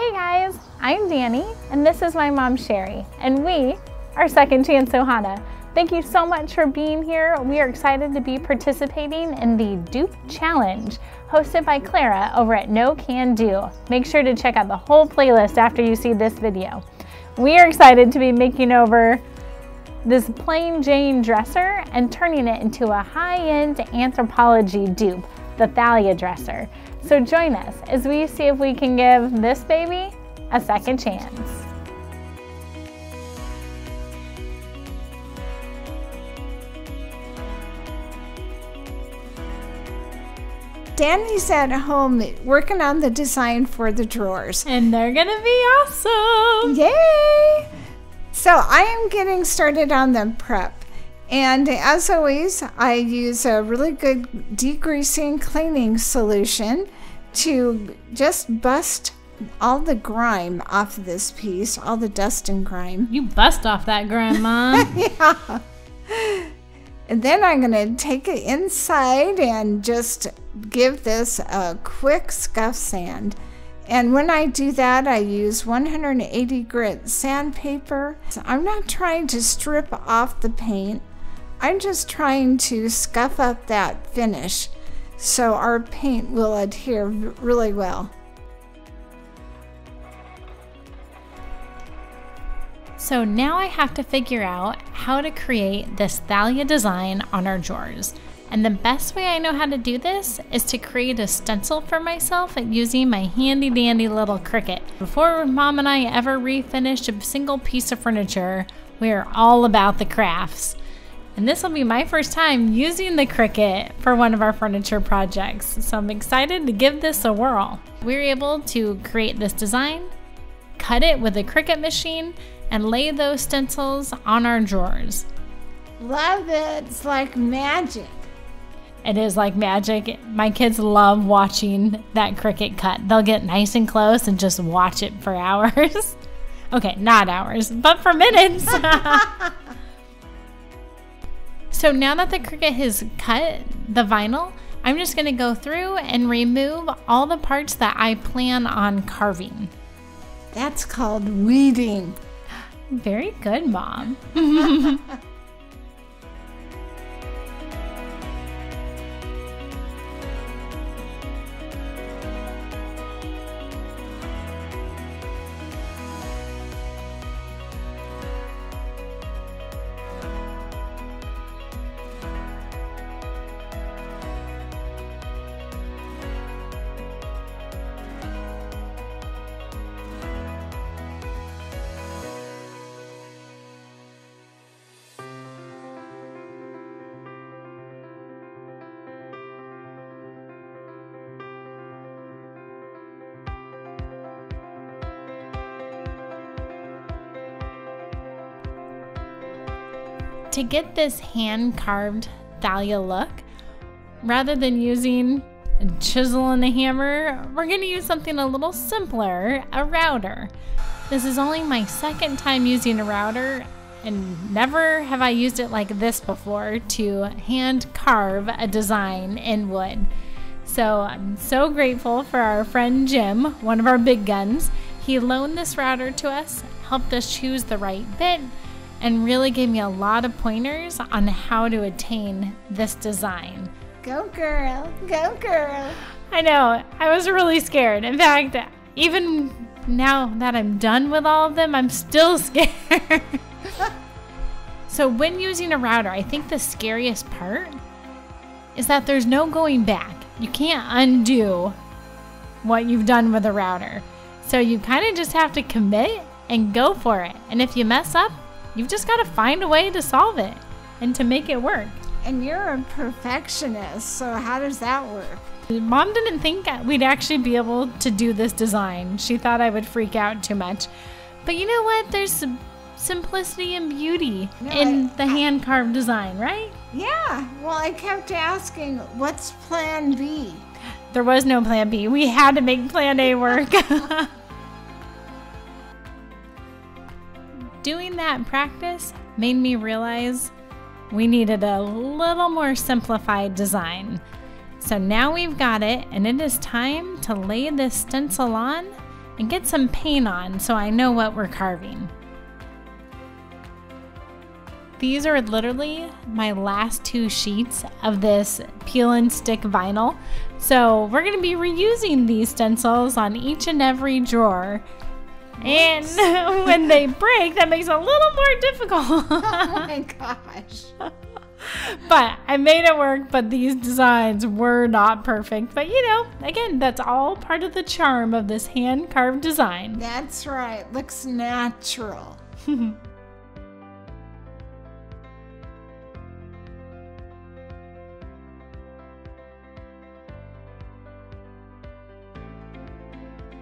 Hey guys, I'm Dani, and this is my mom Sherry, and we are Second Chance Ohana. Thank you so much for being here. We are excited to be participating in the Dupe Challenge, hosted by Clara over at No Can Do. Make sure to check out the whole playlist after you see this video. We are excited to be making over this plain Jane dresser and turning it into a high-end Anthropologie dupe, the Thalia Dresser. So join us as we see if we can give this baby a second chance. Dani's at home working on the design for the drawers. And they're gonna be awesome! Yay! So I am getting started on the prep. And as always, I use a really good degreasing cleaning solution to just bust all the grime off of this piece, all the dust and grime. You bust off that grime, Mom. Yeah. And then I'm going to take it inside and just give this a quick scuff sand. And when I do that, I use 180 grit sandpaper. I'm not trying to strip off the paint. I'm just trying to scuff up that finish so our paint will adhere really well. So now I have to figure out how to create this Thalia design on our drawers. And the best way I know how to do this is to create a stencil for myself using my handy dandy little Cricut. Before Mom and I ever refinish a single piece of furniture, we are all about the crafts. And this will be my first time using the Cricut for one of our furniture projects. So I'm excited to give this a whirl. We were able to create this design, cut it with a Cricut machine, and lay those stencils on our drawers. Love it. It's like magic. It is like magic. My kids love watching that Cricut cut. They'll get nice and close and just watch it for hours. Okay, not hours, but for minutes. So now that the Cricut has cut the vinyl, I'm just going to go through and remove all the parts that I plan on carving. That's called weeding. Very good, Mom. To get this hand-carved Thalia look, rather than using a chisel and a hammer, we're going to use something a little simpler, a router. This is only my second time using a router, and never have I used it like this before to hand carve a design in wood. So I'm so grateful for our friend Jim, one of our big guns. He loaned this router to us, helped us choose the right bit, and really gave me a lot of pointers on how to attain this design. Go girl, go girl. I know, I was really scared. In fact, even now that I'm done with all of them, I'm still scared. So when using a router, I think the scariest part is that there's no going back. You can't undo what you've done with a router. So you kind of just have to commit and go for it. And if you mess up, you've just got to find a way to solve it and to make it work. And you're a perfectionist, so how does that work? Mom didn't think we'd actually be able to do this design. She thought I would freak out too much. But you know what? There's some simplicity and beauty in the hand-carved design, right? Yeah. Well, I kept asking, what's plan B? There was no plan B. We had to make plan A work. Doing that practice made me realize we needed a little more simplified design. So now we've got it, and it is time to lay this stencil on and get some paint on so I know what we're carving. These are literally my last 2 sheets of this peel and stick vinyl. So we're gonna be reusing these stencils on each and every drawer. And when they break, that makes it a little more difficult. Oh my gosh. But I made it work, but these designs were not perfect. But you know, again, that's all part of the charm of this hand-carved design. That's right, looks natural.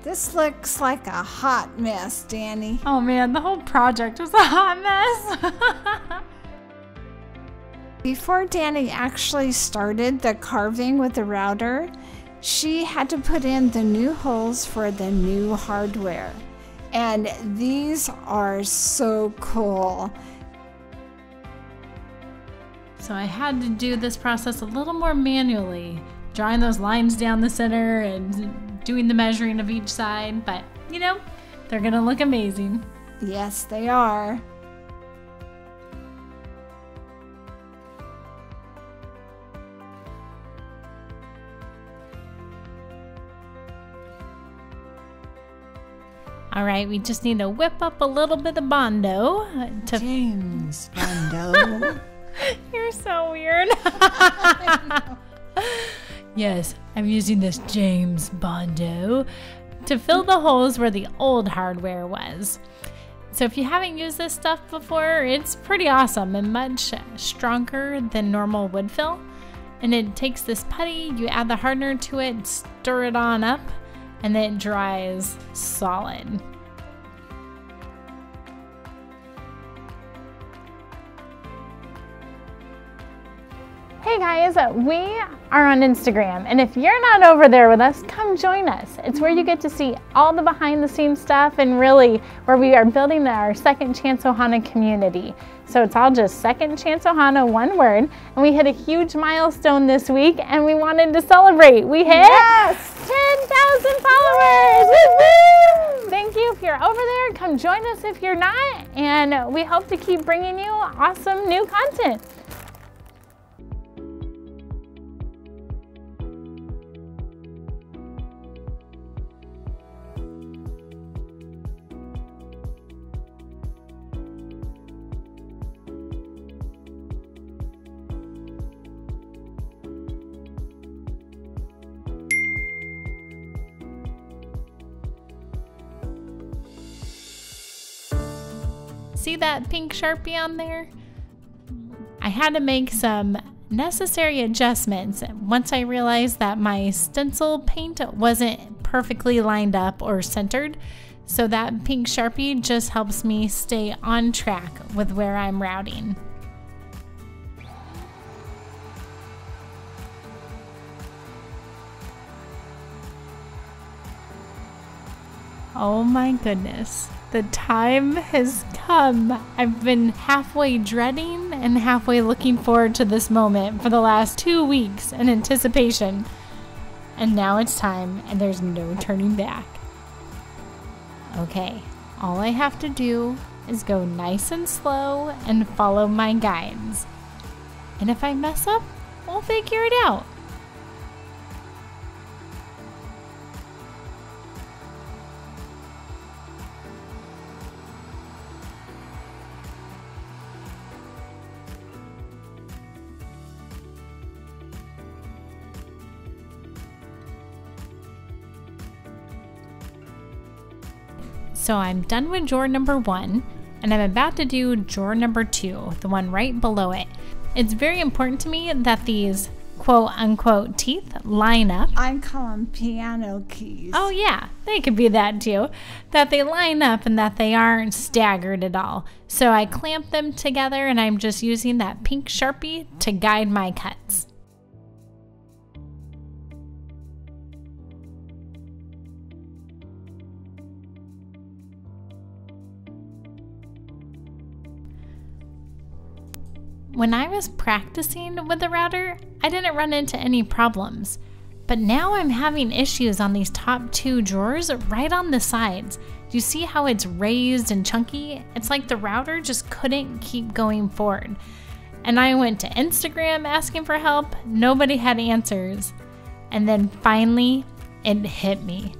This looks like a hot mess, Dani. Oh man, the whole project was a hot mess. Before Dani actually started the carving with the router, she had to put in the new holes for the new hardware. And these are so cool. So I had to do this process a little more manually, drawing those lines down the center and doing the measuring of each side, but you know, they're gonna look amazing. Yes, they are. All right, we just need to whip up a little bit of Bondo to James Bondo. You're so weird. Yes, I'm using this James Bondo to fill the holes where the old hardware was. So if you haven't used this stuff before, it's pretty awesome and much stronger than normal wood fill. And it takes this putty, you add the hardener to it, stir it on up, and then it dries solid. Hey guys, we are on Instagram, and if you're not over there with us, come join us. It's where you get to see all the behind the scenes stuff and really where we are building our Second Chance Ohana community. So it's all just Second Chance Ohana, one word, and we hit a huge milestone this week and we wanted to celebrate. We hit 10,000 followers! Woo-hoo! Thank you if you're over there, come join us if you're not, and we hope to keep bringing you awesome new content. See that pink Sharpie on there? I had to make some necessary adjustments once I realized that my stencil paint wasn't perfectly lined up or centered. So that pink Sharpie just helps me stay on track with where I'm routing. Oh my goodness. The time has come. I've been halfway dreading and halfway looking forward to this moment for the last 2 weeks in anticipation. And now it's time and there's no turning back. Okay, all I have to do is go nice and slow and follow my guides. And if I mess up, we'll figure it out. So I'm done with drawer number 1, and I'm about to do drawer number 2, the one right below it. It's very important to me that these quote unquote teeth line up. I call them piano keys. Oh yeah, they could be that too. That they line up and that they aren't staggered at all. So I clamp them together and I'm just using that pink Sharpie to guide my cuts. When I was practicing with the router, I didn't run into any problems. But now I'm having issues on these top 2 drawers right on the sides. Do you see how it's raised and chunky? It's like the router just couldn't keep going forward. And I went to Instagram asking for help. Nobody had answers. And then finally, it hit me.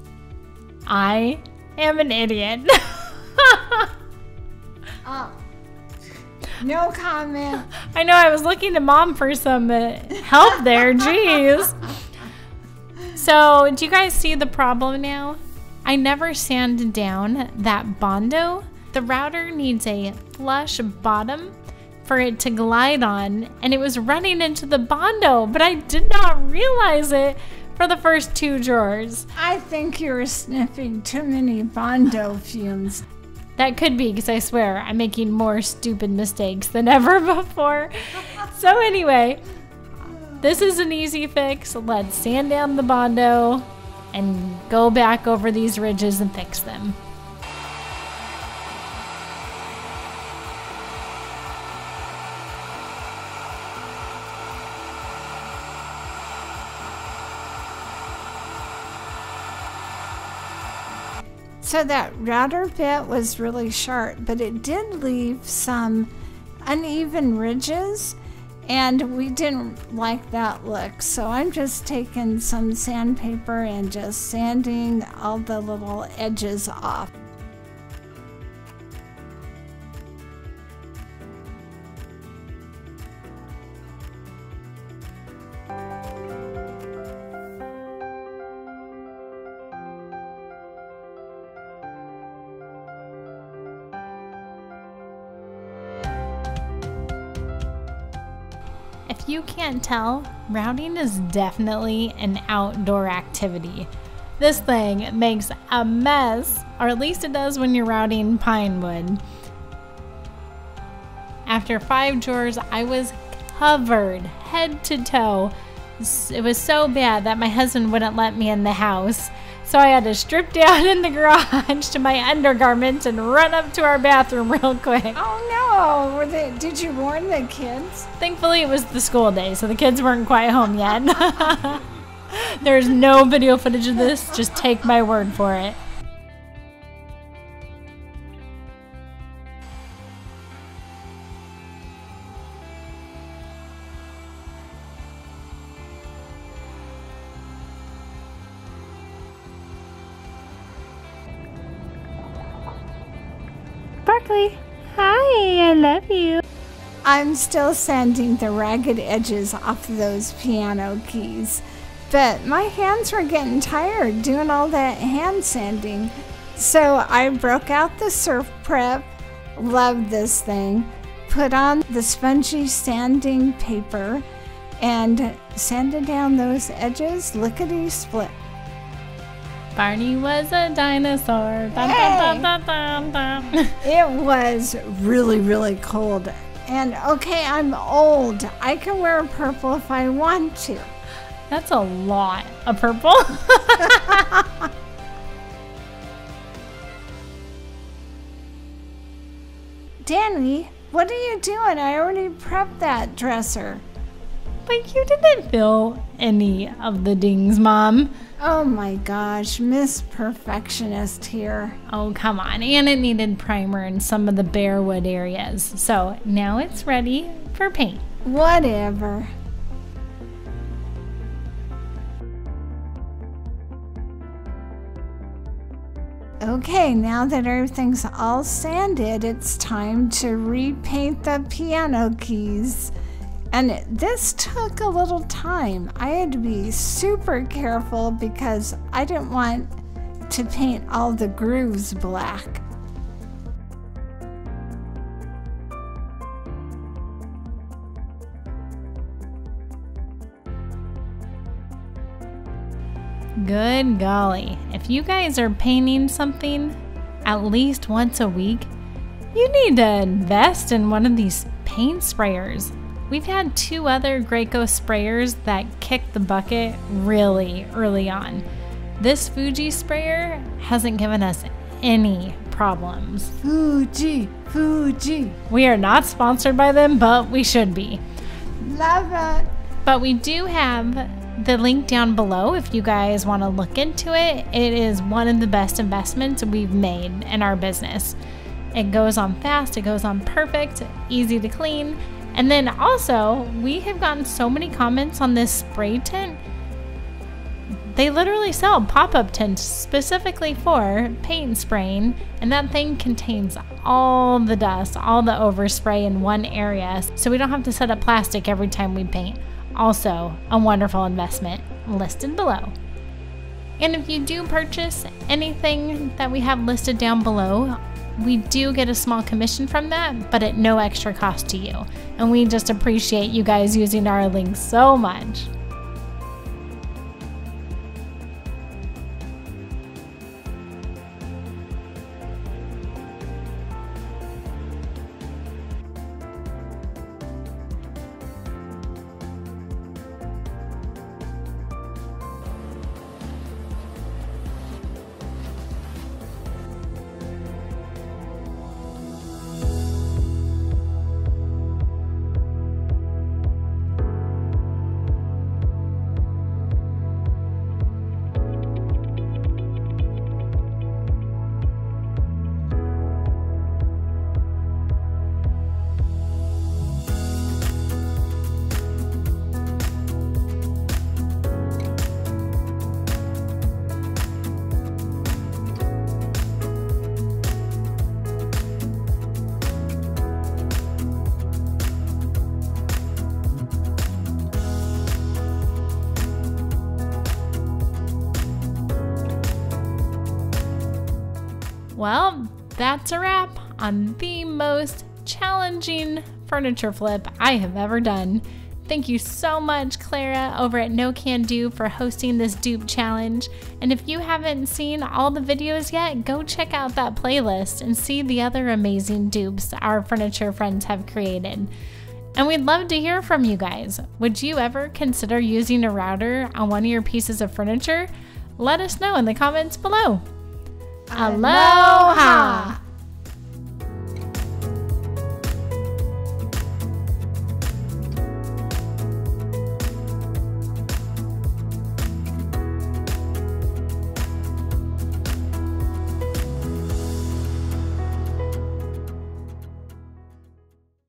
I am an idiot. Oh, no comment. I know, I was looking to Mom for some help there. Jeez. So, do you guys see the problem now? I never sanded down that Bondo. The router needs a flush bottom for it to glide on, and it was running into the Bondo, but I did not realize it for the first 2 drawers. I think you were sniffing too many Bondo fumes. That could be, because I swear I'm making more stupid mistakes than ever before. So anyway, this is an easy fix. Let's sand down the Bondo and go back over these ridges and fix them. So that router bit was really sharp, but it did leave some uneven ridges, and we didn't like that look. So I'm just taking some sandpaper and just sanding all the little edges off. If you can't tell, routing is definitely an outdoor activity. This thing makes a mess, or at least it does when you're routing pine wood. After 5 drawers, I was covered head to toe. It was so bad that my husband wouldn't let me in the house. So I had to strip down in the garage to my undergarments and run up to our bathroom real quick. Oh no! Did you warn the kids? Thankfully, it was the school day, so the kids weren't quite home yet. There's no video footage of this. Just take my word for it. Sparkly, hi, I love you. I'm still sanding the ragged edges off of those piano keys, but my hands were getting tired doing all that hand sanding. So I broke out the surf prep, loved this thing, put on the spongy sanding paper, and sanded down those edges lickety-split. Barney was a dinosaur. Dun, dun, dun, dun, dun, dun. It was really, really cold. And okay, I'm old. I can wear purple if I want to. That's a lot of purple. Dani, what are you doing? I already prepped that dresser. But you didn't fill any of the dings, Mom. Oh my gosh, Miss Perfectionist here. Oh, come on. And it needed primer in some of the bare wood areas. So now it's ready for paint. Whatever. Okay, now that everything's all sanded, it's time to repaint the piano keys. And this took a little time. I had to be super careful because I didn't want to paint all the grooves black. Good golly. If you guys are painting something at least once a week, you need to invest in one of these paint sprayers. We've had 2 other Graco sprayers that kicked the bucket really early on. This Fuji sprayer hasn't given us any problems. Fuji. We are not sponsored by them, but we should be. Love it. But we do have the link down below if you guys want to look into it. It is one of the best investments we've made in our business. It goes on fast, it goes on perfect, easy to clean. And then also, we have gotten so many comments on this spray tent. They literally sell pop-up tents specifically for paint spraying, and that thing contains all the dust, all the overspray in one area, so we don't have to set up plastic every time we paint. Also, a wonderful investment listed below. And if you do purchase anything that we have listed down below, we do get a small commission from that, but at no extra cost to you. And we just appreciate you guys using our links so much. Well, that's a wrap on the most challenging furniture flip I have ever done. Thank you so much, Clara, over at No Can Do for hosting this dupe challenge. And if you haven't seen all the videos yet, go check out that playlist and see the other amazing dupes our furniture friends have created. And we'd love to hear from you guys. Would you ever consider using a router on one of your pieces of furniture? Let us know in the comments below. Aloha!